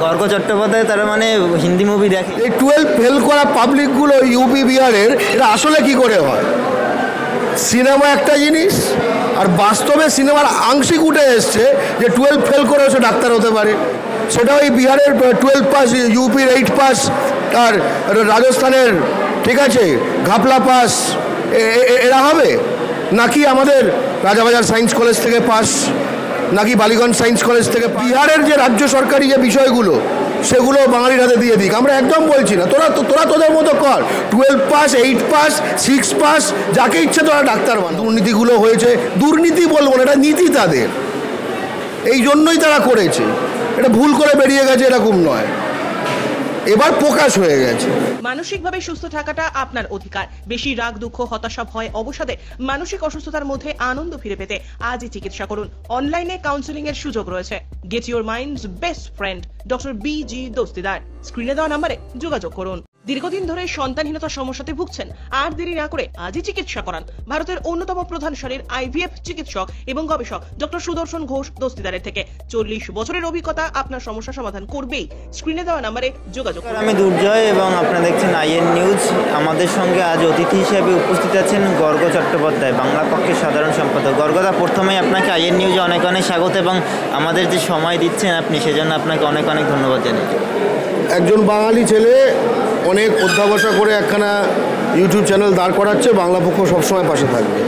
গর্গ চট্টোপাধ্যায় তারা মানে হিন্দি মুভি দেখে। এই 12 ফেল করা পাবলিকগুলো ইউপি বিহারের, এটা আসলে কি করে হয়? সিনেমা একটা জিনিস, আর বাস্তবে সিনেমার আংশিক উঠে এসছে যে 12 ফেল করেও সে ডাক্তার হতে পারে। সেটা ওই বিহারের 12 পাস, ইউপির 8 পাস, আর রাজস্থানের ঠিক আছে ঘাপলা পাস, এরা হবে? নাকি আমাদের রাজাবাজার সায়েন্স কলেজ থেকে পাস, নাকি বালিগঞ্জ সায়েন্স কলেজ থেকে? বিহারের যে রাজ্য সরকারি যে বিষয়গুলো সেগুলো বাঙালির হাতে দিয়ে দিক, আমরা একদম বলছি না। তোরা তোদের মতো কর, 12 পাস, 8 পাস, 6 পাস, যাকে ইচ্ছে তোরা ডাক্তার বান। দুর্নীতিগুলো হয়েছে, দুর্নীতি বলবো না, এটা নীতি তাদের, এই জন্যই তারা করেছে। এটা ভুল করে বেরিয়ে গেছে এরকম নয়, এবার প্রকাশ হয়ে গেছে। মানসিকভাবে সুস্থ থাকাটা আপনার অধিকার। বেশি রাগ, দুঃখ, হতাশা, ভয়, অবসাদে মানসিক অসুস্থতার মধ্যে আনন্দ ফিরে পেতে আজই চিকিৎসা করুন। অনলাইনে কাউন্সেলিং এর সুযোগ রয়েছে। Get your mind's best friend doctor B G. Dastidar. স্ক্রিনে দেওয়া নম্বরে যোগাযোগ করুন। দীর্ঘদিন ধরে সন্তানহীনতার সমস্যাতে ভুগছেন? আর দেরি না করে আজই চিকিৎসা করান। ভারতের অন্যতম প্রধান সারির আইভিএফ চিকিৎসক এবং গবেষক ডক্টর সুদর্শন ঘোষ দস্তিদারের থেকে 40 বছরের অভিজ্ঞতা আপনার সমস্যা সমাধান করবেই। স্ক্রিনে দেওয়া নম্বরে যোগাযোগ করুন। আমি দুর্জয় এবং আপনারা দেখছেন আইএন নিউজ। আমাদের সঙ্গে আজ অতিথি হিসেবে উপস্থিত আছেন গর্গ চট্টোপাধ্যায়, বাংলা পক্ষের সাধারণ সম্পাদক। গর্গদা, প্রথমেই আপনাকে আইএন নিউজে অনেক অনেক স্বাগত এবং আমাদের যে সময় দিচ্ছেন আপনি, সেজন্য আপনাকে অনেক অনেক ধন্যবাদ জানাই। একজন বাঙালি ছেলে অনেক অধ্যাবসা করে একখানা ইউটিউব চ্যানেল দাঁড় করাচ্ছে, বাংলা পক্ষ সবসময় পাশে থাকবে।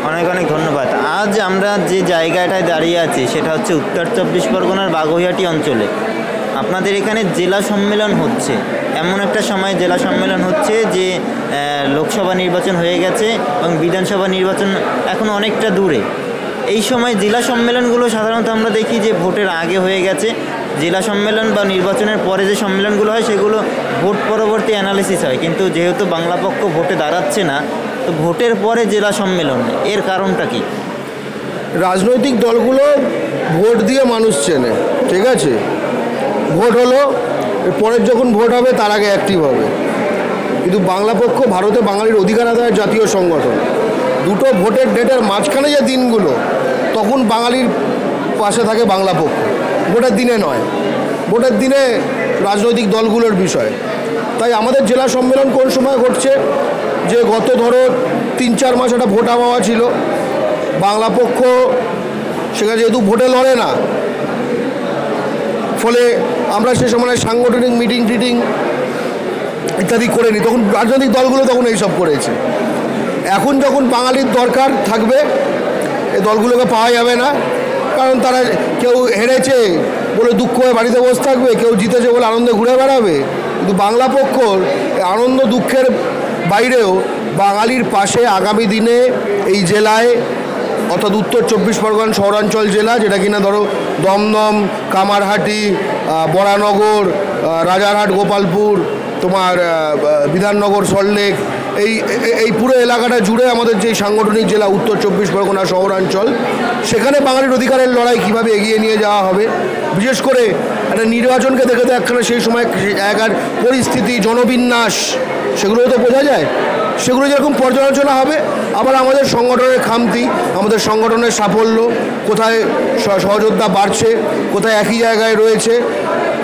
অনেক অনেক ধন্যবাদ। আজ আমরা যে জায়গাটায় দাঁড়িয়ে আছি সেটা হচ্ছে উত্তর 24 পরগনার বাগুইআটি অঞ্চলে। আপনাদের এখানে জেলা সম্মেলন হচ্ছে, এমন একটা সময় জেলা সম্মেলন হচ্ছে যে লোকসভা নির্বাচন হয়ে গেছে এবং বিধানসভা নির্বাচন এখন অনেকটা দূরে। এই সময় জেলা সম্মেলনগুলো সাধারণত আমরা দেখি যে ভোটের আগে হয়ে গেছে। জেলা সম্মেলন বা নির্বাচনের পরে যে সম্মেলনগুলো হয় সেগুলো ভোট পরবর্তী অ্যানালিসিস হয়, কিন্তু যেহেতু বাংলা পক্ষ ভোটে দাঁড়াচ্ছে না, তো ভোটের পরে জেলা সম্মেলন, এর কারণটা কি? রাজনৈতিক দলগুলো ভোট দিয়ে মানুষ চেনে, ঠিক আছে? ভোট হলো, পরের যখন ভোট হবে তার আগে অ্যাক্টিভ হবে। কিন্তু বাংলা পক্ষ ভারতে বাঙালির অধিকার আদায়ের জাতীয় সংগঠন, দুটো ভোটের ডেটের মাঝখানে যে দিনগুলো, তখন বাঙালির পাশে থাকে বাংলা পক্ষ। ভোটের দিনে নয়, ভোটের দিনে রাজনৈতিক দলগুলোর বিষয়। তাই আমাদের জেলা সম্মেলন কোন সময় ঘটছে, যে গত ধরো 3-4 মাস একটা ভোট আবহাওয়া ছিল, বাংলা পক্ষ সেখানে যেহেতু ভোটে লড়ে না, ফলে আমরা সে সময় সাংগঠনিক মিটিং টিটিং ইত্যাদি করে নিই। তখন রাজনৈতিক দলগুলো তখন এইসব করেছে। এখন যখন বাঙালির দরকার থাকবে, এই দলগুলোকে পাওয়া যাবে না, কারণ তারা কেউ হেরেছে বলে দুঃখ হয়ে বাড়িতে বসে থাকবে, কেউ জিতেছে বলে আনন্দে ঘুরে বেড়াবে। কিন্তু বাংলা পক্ষর আনন্দ দুঃখের বাইরেও বাঙালির পাশে আগামী দিনে এই জেলায়, অর্থাৎ উত্তর 24 পরগনা শহরাঞ্চল জেলা, যেটা কিনা ধরো দমদম, কামারহাটি, বরানগর, রাজারহাট, গোপালপুর, তোমার বিধাননগর, সল্টলেক, এই পুরো এলাকাটা জুড়ে আমাদের যে সাংগঠনিক জেলা উত্তর 24 পরগনা শহরাঞ্চল, সেখানে বাঙালির অধিকারের লড়াই কীভাবে এগিয়ে নিয়ে যাওয়া হবে, বিশেষ করে একটা নির্বাচনকে দেখে তো একখানে সেই সময় জায়গার পরিস্থিতি, জনবিন্যাস, সেগুলো তো বোঝা যায়। সেগুলো যেরকম পর্যালোচনা হবে, আবার আমাদের সংগঠনের খামতি, আমাদের সংগঠনের সাফল্য, কোথায় সহযোদ্ধা বাড়ছে, কোথায় একই জায়গায় রয়েছে,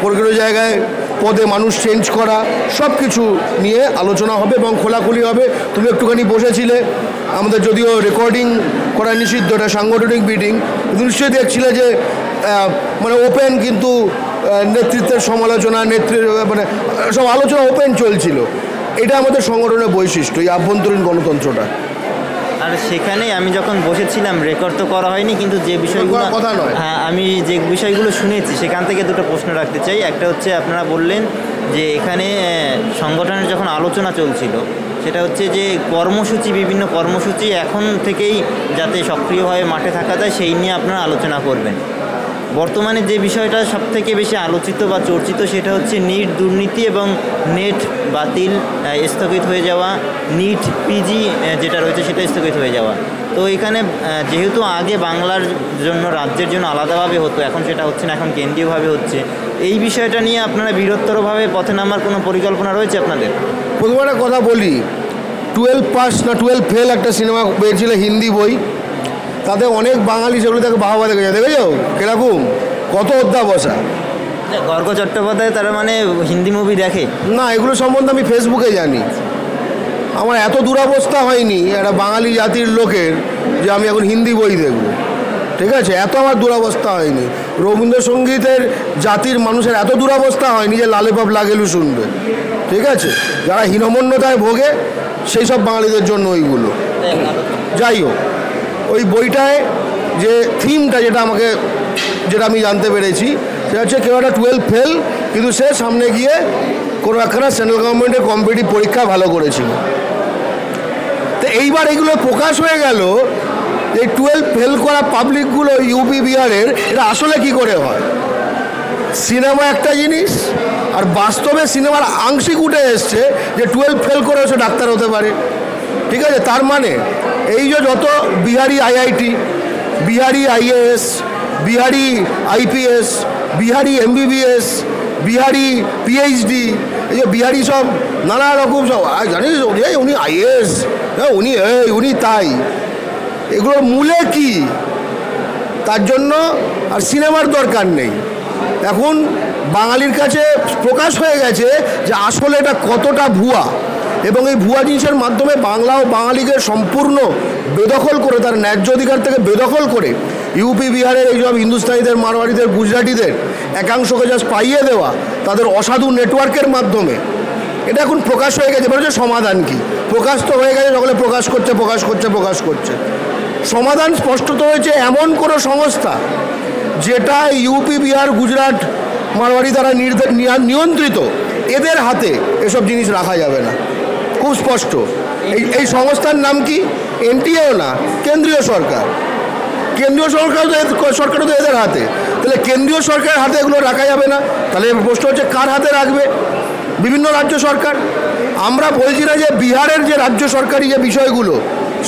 কোনো জায়গায় পদে মানুষ চেঞ্জ করা, সব কিছু নিয়ে আলোচনা হবে এবং খোলাখুলি হবে। তুমি একটুখানি বসেছিলে, আমাদের যদিও রেকর্ডিং করা নিষিদ্ধ, এটা সাংগঠনিক মিটিং, নিশ্চয়ই দেখছিলে যে মানে ওপেন, কিন্তু নেতৃত্বের সমালোচনা, মানে সব আলোচনা ওপেন চলছিল। এটা আমাদের সংগঠনের বৈশিষ্ট্য, এই আভ্যন্তরীণ গণতন্ত্রটা। আর সেখানে আমি যখন বসেছিলাম, রেকর্ড তো করা হয়নি, কিন্তু যে বিষয়গুলো কথা নয়, হ্যাঁ, আমি যে বিষয়গুলো শুনেছি সেখান থেকে দুটো প্রশ্ন রাখতে চাই। একটা হচ্ছে, আপনারা বললেন যে এখানে সংগঠনের যখন আলোচনা চলছিল, সেটা হচ্ছে যে কর্মসূচি, বিভিন্ন কর্মসূচি এখন থেকেই যাতে সক্রিয়ভাবে মাঠে থাকা যায় সেই নিয়ে আপনারা আলোচনা করবেন। বর্তমানে যে বিষয়টা সবথেকে বেশি আলোচিত বা চর্চিত, সেটা হচ্ছে নিট দুর্নীতি এবং নেট বাতিল, স্থগিত হয়ে যাওয়া, নিট পিজি যেটা রয়েছে সেটা স্থগিত হয়ে যাওয়া। তো এখানে যেহেতু আগে বাংলার জন্য, রাজ্যের জন্য আলাদাভাবে হতো, এখন সেটা হচ্ছে না, এখন কেন্দ্রীয়ভাবে হচ্ছে। এই বিষয়টা নিয়ে আপনারা বৃহত্তরভাবে পথে নামার কোনো পরিকল্পনা রয়েছে আপনাদের? প্রথমে একটা কথা বলি, 12 পাস না 12 ফেল একটা সিনেমা বেরিয়েছিল, হিন্দি বই, তাতে অনেক বাঙালি সেগুলো তাকে বাহবা দেখেছে। দেখেছো কিরকম, কত অধ্যাবসা, গর্গ চট্টোপাধ্যায় তারা মানে হিন্দি মুভি দেখে? না, এগুলো সম্বন্ধে আমি ফেসবুকে জানি। আমার এত দুরবস্থা হয়নি একটা বাঙালি জাতির লোকের যে আমি এখন হিন্দি বই দেখব, ঠিক আছে? এত আমার দুরবস্থা হয়নি। রবীন্দ্রসঙ্গীতের জাতির মানুষের এত দুরবস্থা হয়নি যে লালে পাপ লাগেলু শুনবে, ঠিক আছে? যারা হীনমন্যতায় ভোগে সেই সব বাঙালিদের জন্য ওইগুলো। যাই হোক, ওই বইটায় যে থিমটা যেটা আমি জানতে পেরেছি সেটা হচ্ছে কেউ একটা 12 ফেল, কিন্তু সে সামনে গিয়ে কোনো একখানা সেন্ট্রাল গভর্নমেন্টের কম্পিটিটিভ পরীক্ষা ভালো করেছিল। তো এইবার এগুলো প্রকাশ হয়ে গেল, এই 12 ফেল করা পাবলিকগুলো ইউপি বিহারের, এটা আসলে কি করে হয়? সিনেমা একটা জিনিস, আর বাস্তবে সিনেমার আংশিক উঠে এসছে যে 12 ফেল করে সে ডাক্তার হতে পারে, ঠিক আছে? তার মানে এই যে যত Bihari IIT, Bihari IAS, Bihari IPS, Bihari MBBS, Bihari PhD, এই যে বিহারি সব নানা রকম সব, জানিস উনি আইএএস, উনি তাই, এগুলোর মূলে কি? তার জন্য আর সিনেমার দরকার নেই। এখন বাঙালির কাছে প্রকাশ হয়ে গেছে যে আসলে এটা কতটা ভুয়া, এবং এই ভুয়া জিনিসের মাধ্যমে বাংলা ও বাঙালিকে সম্পূর্ণ বেদখল করে, তার ন্যায্য অধিকার থেকে বেদখল করে ইউপি বিহারের এইসব হিন্দুস্তানিদের, মারোয়াড়িদের, গুজরাটিদের একাংশকে জাস্ট পাইয়ে দেওয়া তাদের অসাধু নেটওয়ার্কের মাধ্যমে, এটা এখন প্রকাশ হয়ে গেছে। এবার হচ্ছে সমাধান কি? প্রকাশ তো হয়ে গেছে, সকলে প্রকাশ করছে। সমাধান স্পষ্টত হয়েছে এমন কোনো সংস্থা যেটা ইউপি বিহার গুজরাট মারওয়াড়ি দ্বারা নিয়ন্ত্রিত, এদের হাতে এসব জিনিস রাখা যাবে না, খুব স্পষ্ট। এই সংস্থার নাম কি? এনটিএও না, কেন্দ্রীয় সরকার। কেন্দ্রীয় সরকারও তো এদের হাতে, তাহলে কেন্দ্রীয় সরকারের হাতে এগুলো রাখা যাবে না। তাহলে প্রশ্ন হচ্ছে কার হাতে রাখবে? বিভিন্ন রাজ্য সরকার। আমরা বলছি না যে বিহারের যে রাজ্য সরকারি যে বিষয়গুলো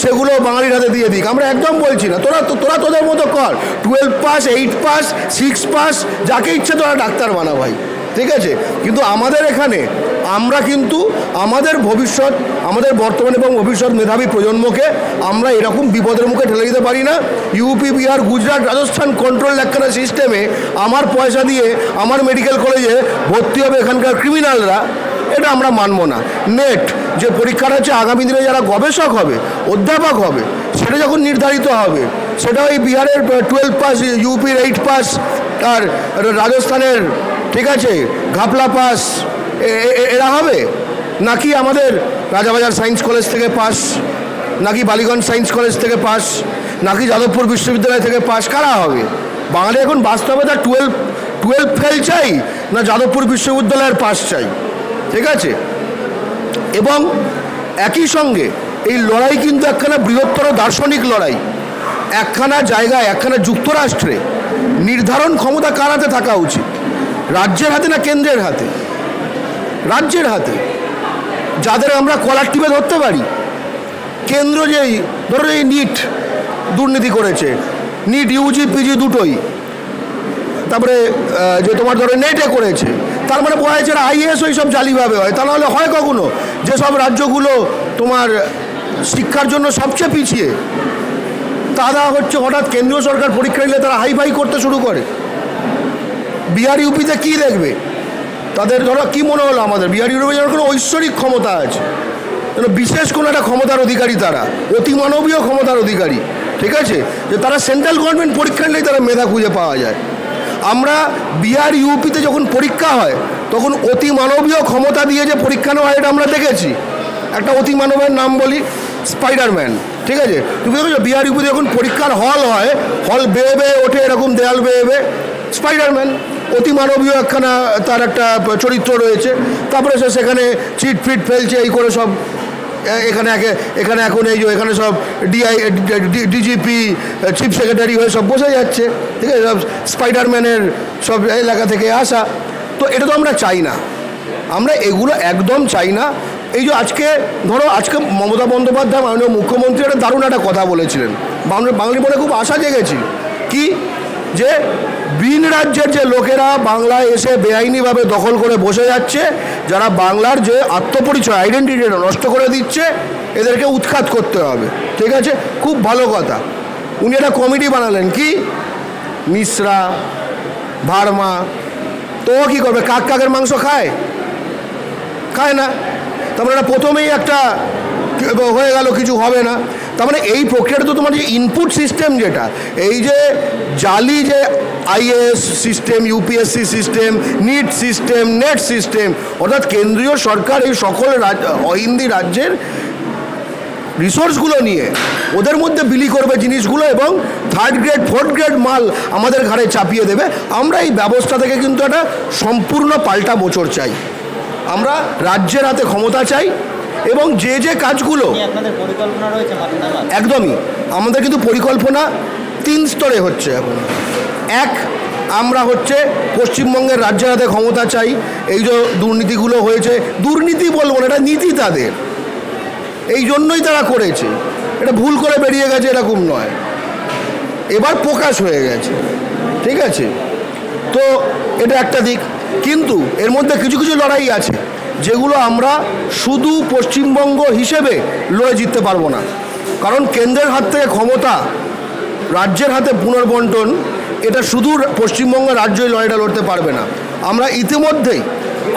সেগুলো বাঙালির হাতে দিয়ে দিক, আমরা একদম বলছি না। তোরা তোদের মতো কর, 12 পাস, 8 পাস, 6 পাস, যাকে ইচ্ছে তোরা ডাক্তার বানা ভাই, ঠিক আছে? কিন্তু আমাদের এখানে আমরা কিন্তু আমাদের ভবিষ্যৎ, আমাদের বর্তমান এবং ভবিষ্যৎ মেধাবী প্রজন্মকে আমরা এরকম বিপদের মুখে ঠেলে দিতে পারি না। ইউপি বিহার গুজরাট রাজস্থান কন্ট্রোল একখানা সিস্টেমে আমার পয়সা দিয়ে আমার মেডিকেল কলেজে ভর্তি হবে এখানকার ক্রিমিনালরা, এটা আমরা মানব না। নেট যে পরীক্ষাটা হচ্ছে আগামী দিনে যারা গবেষক হবে, অধ্যাপক হবে, সেটা যখন নির্ধারিত হবে, সেটা ওই বিহারের 12 পাস, ইউপির 8 পাস, আর রাজস্থানের, ঠিক আছে, ঘাপলা পাস, এরা হবে? নাকি আমাদের রাজাবাজার সায়েন্স কলেজ থেকে পাস, নাকি বালিগঞ্জ সায়েন্স কলেজ থেকে পাস, নাকি যাদবপুর বিশ্ববিদ্যালয় থেকে পাস? কারা হবে? বাঙালি এখন বাস্তবতা 12 ফেল চাই না যাদবপুর বিশ্ববিদ্যালয়ের পাস চাই, ঠিক আছে? এবং একই সঙ্গে এই লড়াই কিন্তু একখানা বৃহত্তর দার্শনিক লড়াই। একখানা জায়গায়, একখানা যুক্তরাষ্ট্রে নির্ধারণ ক্ষমতা কার হাতে থাকা উচিত? রাজ্যের হাতে না কেন্দ্রের হাতে? রাজ্যের হাতে। যাদের আমরা কলার টিপে ধরতে পারি। কেন্দ্র যেই ধরো এই নিট দুর্নীতি করেছে, নিট ইউজি পিজি দুটোই, তারপরে যে তোমার ধরো নেটে করেছে, তার মানে বোঝা যাচ্ছে আইএএস ওই সব জালিভাবে হয়। তা নাহলে হয় কখনো যেসব রাজ্যগুলো তোমার শিক্ষার জন্য সবচেয়ে পিছিয়ে, তারা হচ্ছে হঠাৎ কেন্দ্রীয় সরকার পরীক্ষা নিলে তারা হাইফাই করতে শুরু করে। বিহার ইউপিতে কী দেখবে? তাদের ধরো কী মনে হলো আমাদের বিহার ইউপিতে যেন কোনো ঐশ্বরিক ক্ষমতা আছে, যেন বিশেষ কোনো একটা ক্ষমতার অধিকারী, তারা অতিমানবীয় ক্ষমতার অধিকারী, ঠিক আছে? যে তারা সেন্ট্রাল গভর্নমেন্ট পরীক্ষা নিলেই তারা মেধা খুঁজে পাওয়া যায়। আমরা বিহার ইউপিতে যখন পরীক্ষা হয় তখন অতিমানবীয় ক্ষমতা দিয়ে যে পরীক্ষা নেওয়া হয়, এটা আমরা দেখেছি। একটা অতিমানবের নাম বলি, স্পাইডারম্যান, ঠিক আছে? তুমি দেখেছো বিহার ইউপিতে যখন পরীক্ষার হল হয়, হল বেয়ে বেয়ে ওঠে, এরকম দেয়াল বেয়ে বেয়ে, স্পাইডারম্যান অতিমানবীয় একখানা তার একটা চরিত্র রয়েছে। তারপরে সে সেখানে চিট ফিট ফেলছে, এই করে সব এখানে এখন এই যে এখানে সব ডিজিপি, চিফ সেক্রেটারি হয়ে সব বসে যাচ্ছে, ঠিক আছে? সব স্পাইডারম্যানের সব এলাকা থেকে আসা। তো এটা তো আমরা চাই না, আমরা এগুলো একদম চাই না। এই যে আজকে ধরো, আজকে মমতা বন্দ্যোপাধ্যায় মাননীয় মুখ্যমন্ত্রী একটা দারুণ একটা কথা বলেছিলেন, বাঙালি মনে খুব আশা জেগেছি। কি? যে ভিন রাজ্যের যে লোকেরা বাংলায় এসে বেআইনিভাবে দখল করে বসে যাচ্ছে, যারা বাংলার যে আত্মপরিচয়, আইডেন্টিটিটা নষ্ট করে দিচ্ছে, এদেরকে উৎখাত করতে হবে, ঠিক আছে? খুব ভালো কথা। উনি একটা কমিটি বানালেন, কি মিশ্রা, ভার্মা, তো ও কী করবে? কাকের মাংস খায়? খায় না। তার মানে প্রথমেই একটা হয়ে গেল, কিছু হবে না। তার মানে এই প্রক্রিয়াটা তো তোমার যে ইনপুট সিস্টেম, যেটা এই যে জালি যে IAS system, UPSC system, NEET system, NET system, অর্থাৎ কেন্দ্রীয় সরকার এই সকল অহিন্দি রাজ্যের রিসোর্সগুলো নিয়ে ওদের মধ্যে বিলি করবে জিনিসগুলো এবং থার্ড গ্রেড ফোর্থ গ্রেড মাল আমাদের ঘাড়ে চাপিয়ে দেবে। আমরা এই ব্যবস্থা থেকে কিন্তু একটা সম্পূর্ণ পাল্টা মোচড় চাই। আমরা রাজ্যের হাতে ক্ষমতা চাই এবং যে যে কাজগুলো আপনাদের পরিকল্পনা রয়েছে একদমই আমাদের কিন্তু পরিকল্পনা 3 স্তরে হচ্ছে এখন। এক, আমরা হচ্ছে পশ্চিমবঙ্গের রাজ্যের হাতে ক্ষমতা চাই। এই যে দুর্নীতিগুলো হয়েছে, দুর্নীতি বলবো না, এটা নীতি তাদের, এই জন্যই তারা করেছে। এটা ভুল করে বেরিয়ে গেছে এরকম নয়, এবার প্রকাশ হয়ে গেছে। ঠিক আছে, তো এটা একটা দিক। কিন্তু এর মধ্যে কিছু কিছু লড়াই আছে যেগুলো আমরা শুধু পশ্চিমবঙ্গ হিসেবে লড়ে জিততে পারবো না, কারণ কেন্দ্রের হাত থেকে ক্ষমতা রাজ্যের হাতে পুনর্বন্টন, এটা শুধু পশ্চিমবঙ্গ রাজ্যই লড়াইটা লড়তে পারবে না। আমরা ইতিমধ্যেই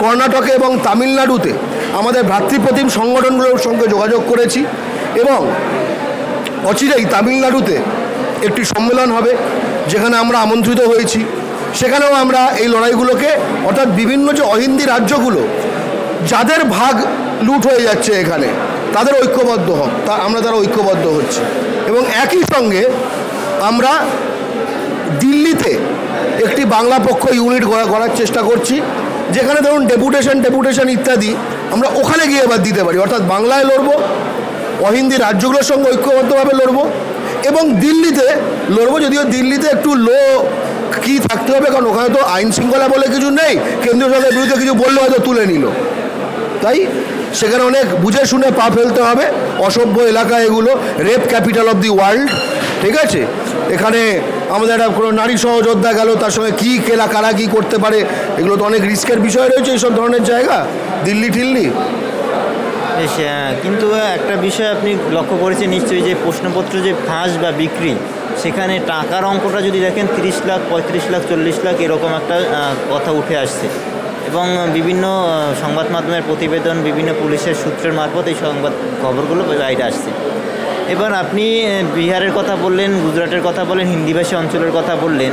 কর্ণাটকে এবং তামিলনাড়ুতে আমাদের ভ্রাতৃপ্রতিম সংগঠনগুলোর সঙ্গে যোগাযোগ করেছি এবং অচিরেই তামিলনাড়ুতে একটি সম্মেলন হবে যেখানে আমরা আমন্ত্রিত হয়েছি। সেখানেও আমরা এই লড়াইগুলোকে, অর্থাৎ বিভিন্ন যে অহিন্দি রাজ্যগুলো যাদের ভাগ লুট হয়ে যাচ্ছে এখানে, তাদের ঐক্যবদ্ধ হোক, আমরা তারা ঐক্যবদ্ধ হচ্ছে। এবং একই সঙ্গে আমরা দিল্লিতে একটি বাংলা পক্ষ ইউনিট করার চেষ্টা করছি, যেখানে ধরুন ডেপুটেশন ইত্যাদি আমরা ওখানে গিয়ে এবার দিতে পারি। অর্থাৎ বাংলায় লড়বো, অহিন্দি রাজ্যগুলোর সঙ্গে ঐক্যবদ্ধভাবে লড়বো এবং দিল্লিতে লড়বো। যদিও দিল্লিতে একটু কি থাকতে হবে, কারণ ওখানে তো আইন শৃঙ্খলা বলে কিছু নেই, কেন্দ্রীয় সরকারের বিরুদ্ধে কিছু বললে হয়তো তুলে নিল, তাই সেখানে অনেক বুঝে শুনে পা ফেলতে হবে। অসভ্য এলাকা এগুলো, rape capital of the world. ঠিক আছে, এখানে আমাদের একটা কোনো নারী সহযোদ্ধা গেল, তার সঙ্গে কী কারা কী করতে পারে, এগুলো তো অনেক রিস্কের বিষয় রয়েছে এইসব ধরনের জায়গা, দিল্লি ঠিল্লি। কিন্তু একটা বিষয় আপনি লক্ষ্য করেছেন নিশ্চয়ই, যে প্রশ্নপত্র যে ফাঁস বা বিক্রি, সেখানে টাকার অঙ্কটা যদি দেখেন 30 লাখ, 35 লাখ, 40 লাখ এরকম একটা কথা উঠে আসছে এবং বিভিন্ন সংবাদ মাধ্যমের প্রতিবেদন, বিভিন্ন পুলিশের সূত্রের মারফত এই সংবাদ খবরগুলো বাইরে আসছে। এবার আপনি বিহারের কথা বললেন, গুজরাটের কথা বললেন, হিন্দিভাষী অঞ্চলের কথা বললেন,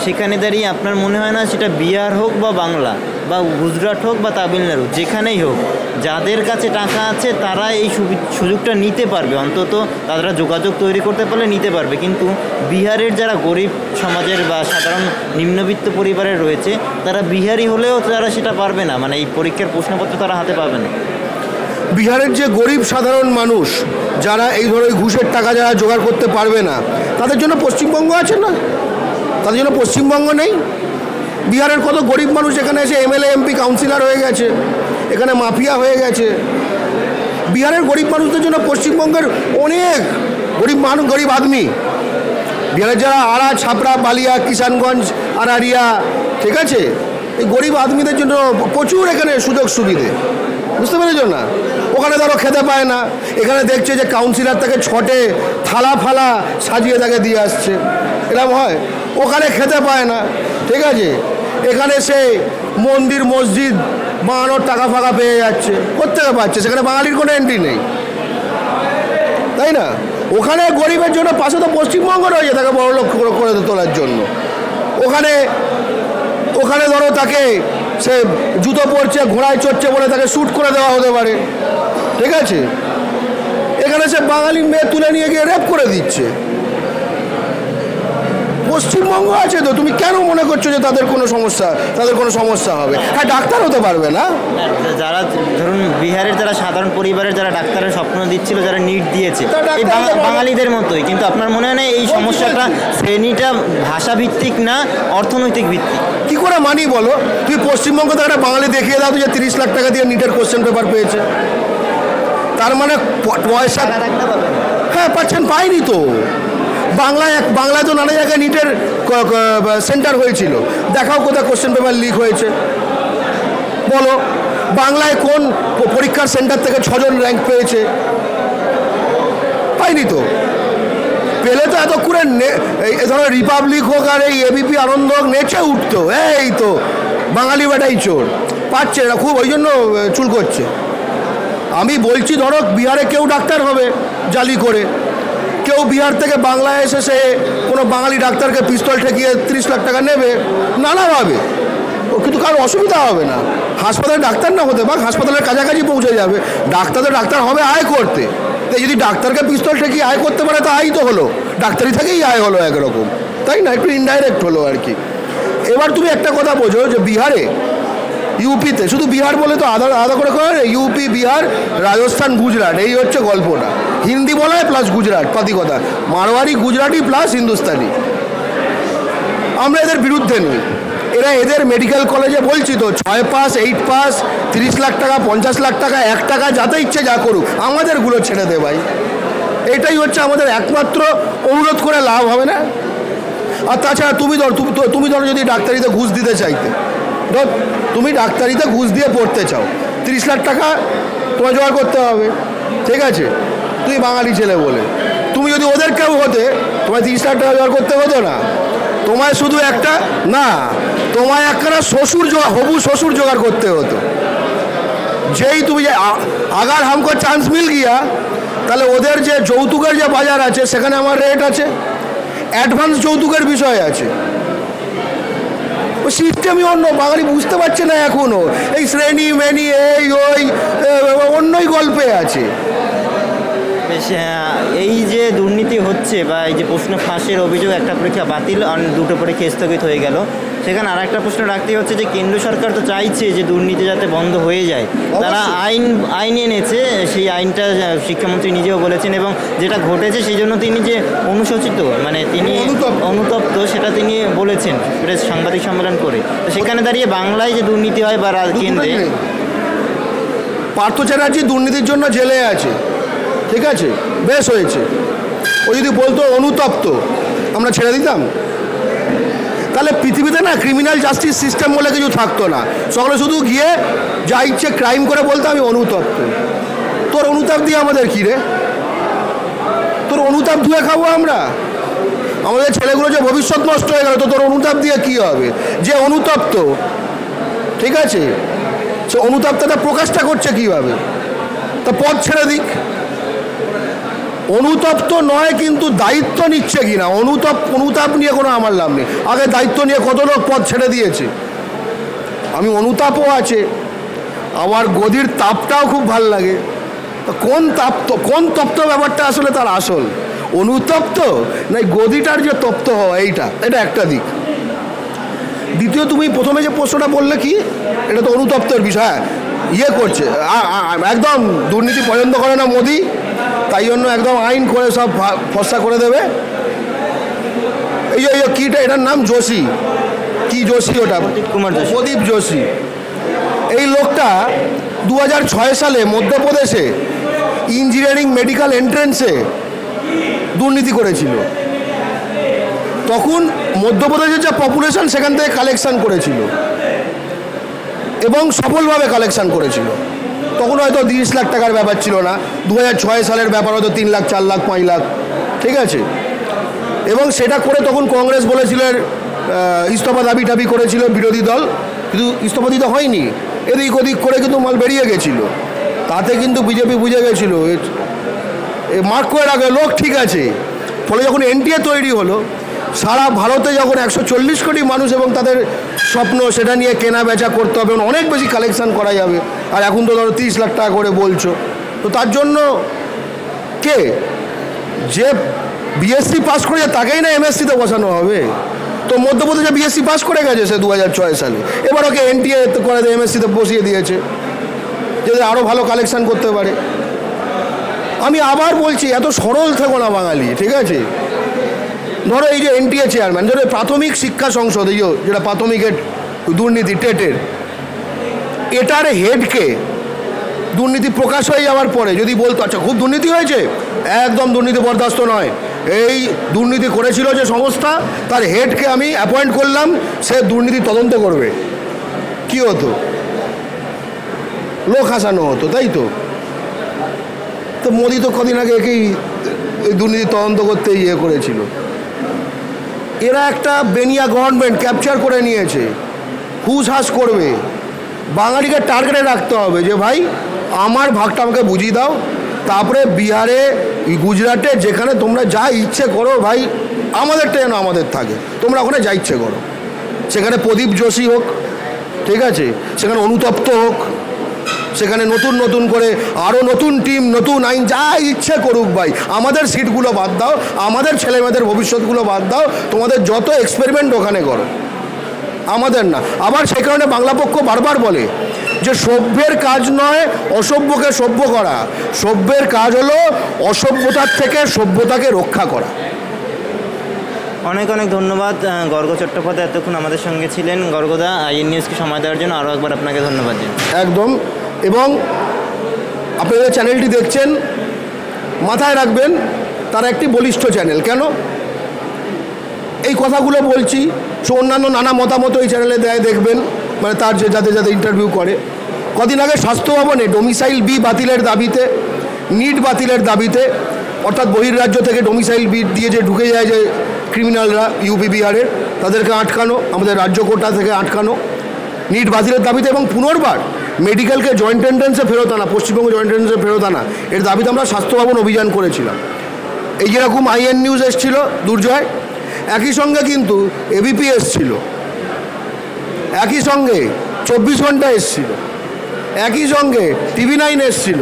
সেখানে দাঁড়িয়ে আপনার মনে হয় না সেটা বিহার হোক বা বাংলা বা গুজরাট হোক বা তামিলনাড়ু, যেখানেই হোক, যাদের কাছে টাকা আছে তারা এই সুযোগটা নিতে পারবে, অন্তত তারা যোগাযোগ তৈরি করতে পারলে নিতে পারবে। কিন্তু বিহারের যারা গরিব সমাজের বা সাধারণ নিম্নবিত্ত পরিবারের রয়েছে, তারা বিহারি হলেও তারা সেটা পারবে না, মানে এই পরীক্ষার প্রশ্নপত্র তারা হাতে পাবে না। বিহারের যে গরিব সাধারণ মানুষ, যারা এই ধরনের ঘুষের টাকা যারা জোগাড় করতে পারবে না, তাদের জন্য পশ্চিমবঙ্গ আছে না? তাদের জন্য পশ্চিমবঙ্গ নেই? বিহারের কত গরিব মানুষ এখানে এসে এমএলএ, এমপি, কাউন্সিলর হয়ে গেছে, এখানে মাফিয়া হয়ে গেছে। বিহারের গরিব মানুষদের জন্য পশ্চিমবঙ্গের অনেক গরিব আদমি, বিহারের যারা আড়া, ছাপড়া, বালিয়া, কিষানগঞ্জ, আরারিয়া, ঠিক আছে, এই গরিব আদমিদের জন্য প্রচুর এখানে সুযোগ সুবিধে, বুঝতে পেরেছ না? ওখানে ধরো খেতে পায় না, এখানে দেখছে যে কাউন্সিলর তাকে ছটে থালা ফালা সাজিয়ে তাকে দিয়ে আসছে, এরকম হয়। ওখানে খেতে পায় না, ঠিক আছে, এখানে সে মন্দির মসজিদ বানানোর টাকা ফাঁকা পেয়ে যাচ্ছে, কোত্থেকে পাচ্ছে? সেখানে বাঙালির কোনো এন্ট্রি নেই, তাই না? ওখানে গরিবের জন্য পাশে তো পশ্চিমবঙ্গ রয়েছে তাকে বড় লোক করে তোলার জন্য। ওখানে ধরো তাকে সে জুতো পরছে, ঘোড়ায় চড়ছে বলে তাকে শ্যুট করে দেওয়া হতে পারে, ঠিক আছে। এখানে সে বাঙালি মেয়ে তুলে নিয়ে গিয়ে রেপ করে দিচ্ছে। পশ্চিমবঙ্গ আছে তো, তুমি কেন মনে করছো যে তাদের কোনো সমস্যা হবে? হ্যাঁ, ডাক্তার হতে পারবে না। যারা ধরুন বিহারের যারা সাধারণ পরিবারের যারা ডাক্তারের স্বপ্ন দিচ্ছিল, যারা নিট দিয়েছে, এই বাঙালিদের মতোই। কিন্তু আপনার মনে হয় না এই সমস্যাটা শ্রেণীটা ভাষাভিত্তিক না অর্থনৈতিক ভিত্তিক? কি করে মানি বলো? তুই পশ্চিমবঙ্গে তো একটা বাঙালি দেখিয়ে দাও যে 30 লাখ টাকা দিয়ে নিটের কোশ্চেন পেপার পেয়েছে, তার মানে পয়সা। হ্যাঁ, পাইনি তো। বাংলায় তো নানা জায়গায় নিটের সেন্টার হয়েছিল, দেখাও কোথায় কোশ্চেন পেপার লিক হয়েছে বলো। বাংলায় কোন পরীক্ষার সেন্টার থেকে 6 জন র্যাঙ্ক পেয়েছে? পাইনি তো। পেলে তো এতক্ষণে এ ধরনের রিপাবলিক হোক আর এই এবিপি আনন্দ হোক নেচে উঠতো, এই তো বাঙালি বেটাই চোর, পাচ্ছে এরা খুব, ওই জন্য চুল করছে। আমি বলছি ধরো বিহারে কেউ ডাক্তার হবে জালি করে, কেউ বিহার থেকে বাংলায় এসে সে কোনো বাঙালি ডাক্তারকে পিস্তল ঠেকিয়ে 30 লাখ টাকা নেবে নানাভাবে, ও কিন্তু কারো অসুবিধা হবে না। হাসপাতালে ডাক্তার না হতে পারে, হাসপাতালের কাছাকাছি পৌঁছে যাবে, ডাক্তার হবে আয় করতে। তাই যদি ডাক্তারকে পিস্তল ঠেকিয়ে আয় করতে পারে তা আয় তো হলো, ডাক্তারি থেকেই আয় হলো একরকম, তাই না? একটু ইনডাইরেক্ট হলো আর কি। এবার তুমি একটা কথা বোঝো যে বিহারে, ইউপিতে, শুধু বিহার বলে তো আলাদা করে ইউপি, বিহার, রাজস্থান, গুজরাট, এই হচ্ছে গল্পটা। হিন্দি বলা হয় প্লাস গুজরাট, পাতি কথা, মারোয়ারি, গুজরাটি প্লাস হিন্দুস্তানি। আমরা এদের বিরুদ্ধে নই, এরা এদের মেডিকেল কলেজে বলছি তো 6 পাস 8 পাস 30 লাখ টাকা 50 লাখ টাকা 1 টাকা যাতে ইচ্ছে যা করুক, আমাদেরগুলো ছেড়ে দে ভাই। এটাই হচ্ছে আমাদের একমাত্র অনুরোধ, করে লাভ হবে না। আর তাছাড়া তুমি ধরো যদি ডাক্তারিতে ঘুষ দিতে চাইতে, ধর তুমি ডাক্তারিতে ঘুষ দিয়ে পড়তে চাও, 30 লাখ টাকা তোমায় জোগাড় করতে হবে, ঠিক আছে? তুমি বাঙালি ছেলে বলে, তুমি যদি ওদের কেউ হতে তোমায় 30 লাখ টাকা জোগাড় করতে হতো না, তোমায় শুধু একটা না, তোমায় একখানা হবু শ্বশুর জোগাড় করতে হতো। যেই তুমি যে আগার হামকো চান্স মিল গিয়া, তাহলে ওদের যে যৌতুকের যে বাজার আছে সেখানে আমার রেট আছে, অ্যাডভান্স যৌতুকের বিষয় আছে। ও সিস্টেমই অন্য, বাঙালি বুঝতে পারছে না এখনো, এই শ্রেণী মেনি এই ওই অন্যই গল্পে আছে। বেশ, এই যে দুর্নীতি হচ্ছে বা এই যে প্রশ্ন ফাঁসের অভিযোগ, একটা পরীক্ষা বাতিল আর 2টো পরীক্ষা স্থগিত হয়ে গেল, সেখানে আর একটা প্রশ্ন রাখতেই হচ্ছে যে কেন্দ্র সরকার তো চাইছে যে দুর্নীতি যাতে বন্ধ হয়ে যায়, তারা আইন এনেছে, সেই আইনটা শিক্ষামন্ত্রী নিজেও বলেছেন, এবং যেটা ঘটেছে সেই জন্য তিনি যে অনুশোচিত, মানে তিনি অনুতপ্ত, সেটা তিনি বলেছেন প্রেস সাংবাদিক সম্মেলন করে। তো সেখানে দাঁড়িয়ে বাংলায় যে দুর্নীতি হয় বা কেন্দ্রে, পার্থ চ্যাটার্জি দুর্নীতির জন্য জেলে আছে, ঠিক আছে, বেশ হয়েছে। ও যদি বলতো অনুতপ্ত, আমরা ছেড়ে দিতাম? তাহলে পৃথিবীতে না ক্রিমিনাল জাস্টিস সিস্টেম বলে কিছু থাকতো না, সকলে শুধু গিয়ে যা ইচ্ছে ক্রাইম করে বলতো আমি অনুতপ্ত। তোর অনুতাপ দিয়ে আমাদের কী রে? তোর অনুতাপ ধুয়ে খাবো আমরা? আমাদের ছেলেগুলো যে ভবিষ্যৎ নষ্ট হয়ে গেল, তো তোর অনুতাপ দিয়ে কী হবে? যে অনুতপ্ত, ঠিক আছে, সে অনুতাপটা প্রকাশটা করছে কীভাবে? তা পথ ছেড়ে দিক। অনুতপ্ত নয়, কিন্তু দায়িত্ব নিচ্ছে কিনা, অনুতাপ নিয়ে কোনো আমার লাভ নেই। আগে দায়িত্ব নিয়ে কত লোক পথ ছেড়ে দিয়েছে। আমি অনুতাপও আছে, আমার গদির তাপটাও খুব ভাল লাগে। কোন তপ্ত ব্যাপারটা আসলে তার আসল অনুতপ্ত, না গদিটার যে তপ্ত হওয়া, এটা একটা দিক। দ্বিতীয়, তুমি প্রথমে যে প্রশ্নটা বললে কি, এটা তো অনুতপ্তের বিষয়, ইয়ে করছে একদম দুর্নীতি পছন্দ করে না মোদি, তাই জন্য একদম আইন করে সব ফর্সা করে দেবে। এই কিটা, এটার নাম যোশী, কি যোশী ওটা, প্রদীপ যোশী। এই লোকটা 2006 সালে মধ্যপ্রদেশে ইঞ্জিনিয়ারিং মেডিকেল এন্ট্রেন্সে দুর্নীতি করেছিল। তখন মধ্যপ্রদেশের যে পপুলেশন সেখান থেকে কালেকশন করেছিল এবং সফলভাবে কালেকশন করেছিল। তখন হয়তো 30 লাখ টাকার ব্যাপার ছিল না, 2006 সালের ব্যাপার হয়তো 3 লাখ 4 লাখ 5 লাখ, ঠিক আছে। এবং সেটা করে তখন কংগ্রেস বলেছিল ইস্তফা দাবি করেছিল বিরোধী দল, কিন্তু ইস্তফা দিতে হয়নি, এদিক ওদিক করে কিন্তু মাল বেরিয়ে গেছিল। তাতে কিন্তু বিজেপি বুঝে গেছিল, মার্ক করে রাখে লোক, ঠিক আছে। ফলে যখন এনটিএ তৈরি হলো, সারা ভারতে যখন 140 কোটি মানুষ এবং তাদের স্বপ্ন সেটা নিয়ে কেনা বেচা করতে হবে, অনেক বেশি কালেকশন করা যাবে, আর এখন তো ধরো 30 লাখ টাকা করে বলছো, তো তার জন্য কে যে বিএসসি পাস করেছে তাকেই না এমএসসিতে বসানো হবে। তো মধ্যপ্রদেশে বিএসসি পাস করে গেছে সে 2006 সালে, এবার ওকে এনটিএ করে এমএসসিতে বসিয়ে দিয়েছে যাতে আরও ভালো কালেকশন করতে পারে। আমি আবার বলছি, এত সরল থেকো না বাঙালি, ঠিক আছে। ধরো এই যে এনটিএ চেয়ারম্যান, ধরো প্রাথমিক শিক্ষা সংসদ, এই যেটা প্রাথমিকের দুর্নীতি টেটের, এটার হেডকে দুর্নীতি প্রকাশ হয়ে যাওয়ার পরে যদি বলতো আচ্ছা খুব দুর্নীতি হয়েছে, একদম দুর্নীতি বরদাস্ত নয়, এই দুর্নীতি করেছিল যে সংস্থা তার হেডকে আমি অ্যাপয়েন্ট করলাম, সে দুর্নীতি তদন্ত করবে, কি হতো? লোক হাসানো হতো, তাই তো। তো মোদি তো কদিন আগে একেই দুর্নীতি তদন্ত করতে ইয়ে করেছিল। এরা একটা বেনিয়া গভর্নমেন্ট ক্যাপচার করে নিয়েছে, হুসহাস করবে। বাঙালিকে টার্গেটে রাখতে হবে যে ভাই আমার ভাগটা আমাকে বুঝিয়ে দাও। তারপরে বিহারে, গুজরাটে, যেখানে তোমরা যা ইচ্ছে করো ভাই, আমাদেরটা যেন আমাদের থাকে, তোমরা ওখানে যা ইচ্ছে করো। সেখানে প্রদীপ যোশী হোক, ঠিক আছে, সেখানে অনুতপ্ত হোক, সেখানে নতুন নতুন করে আরও নতুন টিম, নতুন আইন, যা ইচ্ছে করুক ভাই, আমাদের সিটগুলো বাদ দাও, আমাদের ছেলেমেয়েদের ভবিষ্যৎগুলো বাদ দাও, তোমাদের যত এক্সপেরিমেন্ট ওখানে করো, আমাদের না। আবার সে কারণে বাংলা পক্ষ বারবার বলে যে সভ্যের কাজ নয় অসভ্যকে সভ্য করা, সভ্যের কাজ হলো অসভ্যতার থেকে সভ্যতাকে রক্ষা করা। অনেক অনেক ধন্যবাদ গর্গ চট্টোপাধ্যায়, এতক্ষণ আমাদের সঙ্গে ছিলেন। গর্গদা, আইএন নিউজকে সময় দেওয়ার জন্য আরও একবার আপনাকে ধন্যবাদ জানাই। একদম। এবং আপনারা চ্যানেলটি দেখছেন, মাথায় রাখবেন তারা একটি বলিষ্ঠ চ্যানেল। কেন এই কথাগুলো বলছি? সে অন্যান্য নানা মতামত এই চ্যানেলে দেয়, দেখবেন, মানে তার যে যাদের যাদের ইন্টারভিউ করে। কদিন আগে স্বাস্থ্য ভবনে ডোমিসাইল বি বাতিলের দাবিতে, নিট বাতিলের দাবিতে, অর্থাৎ বহির্রাজ্য থেকে ডোমিসাইল বি দিয়ে যে ঢুকে যায় যে ক্রিমিনালরা ইউপি বিহারের, তাদেরকে আটকানো, আমাদের রাজ্য কোটা থেকে আটকানো, নিট বাতিলের দাবিতে, এবং পুনর্বার মেডিকেলকে জয়েন্ট এন্ট্রান্সে ফেরত আনা, পশ্চিমবঙ্গ জয়েন্ট এন্ট্রান্সে ফেরত আনা, এর দাবিতে আমরা স্বাস্থ্য ভবন অভিযান করেছিলাম। এই যেরকম আইএন নিউজ এসেছিল দুর্জয়, একই সঙ্গে কিন্তু এবিপি এসছিল, একই সঙ্গে 24 ঘন্টা এসছিল, একই সঙ্গে TV9 এসছিল।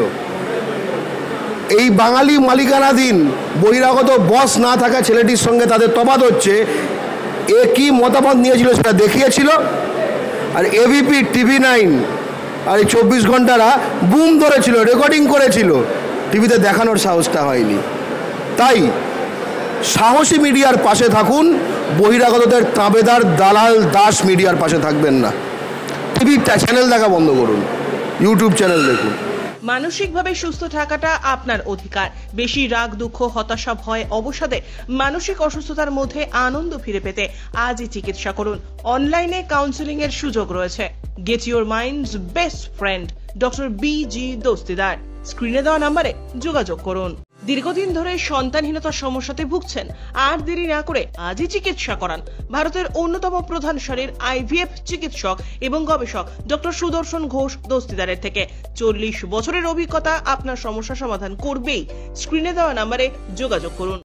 এই বাঙালি মালিকানাধীন বহিরাগত বস না থাকা ছেলেটির সঙ্গে তাদের তফাৎ হচ্ছে, এ কী মতামত নিয়েছিল সেটা দেখিয়েছিল, আর এবিপি, TV9 আর এই 24 ঘন্টারা বুম ধরেছিল, রেকর্ডিং করেছিল, টিভিতে দেখানোর সাহসটা হয়নি। তাই সাহসী মিডিয়ার পাশে থাকুন, বহিরাগতদের তাবেদার দালাল দাস মিডিয়ার পাশে থাকবেন না। টিভি চ্যানেল দেখা বন্ধ করুন, ইউটিউব চ্যানেল দেখুন। মানসিকভাবে সুস্থ থাকাটা আপনার অধিকার। বেশি রাগ, দুঃখ, হতাশা, ভয়, অবসাদে মানসিক অসুস্থতার মধ্যে আনন্দ ফিরে পেতে আজই চিকিৎসা করুন। অনলাইনে কাউন্সেলিং এর সুযোগ রয়েছে। Get your mind's best friend, doctor BG Dastidar. স্ক্রিনে দেওয়া নম্বরে যোগাযোগ করুন। দীর্ঘদিন ধরে সন্তানহীনতার সমস্যাতে ভুগছেন? আর দেরি না করে আজই চিকিৎসা করান। ভারতের অন্যতম প্রধান সারির IVF চিকিৎসক এবং গবেষক ডক্টর সুদর্শন ঘোষ দস্তিদারের থেকে 40 বছরের অভিজ্ঞতা আপনার সমস্যা সমাধান করবেই। স্ক্রিনে দেওয়া নম্বরে যোগাযোগ করুন।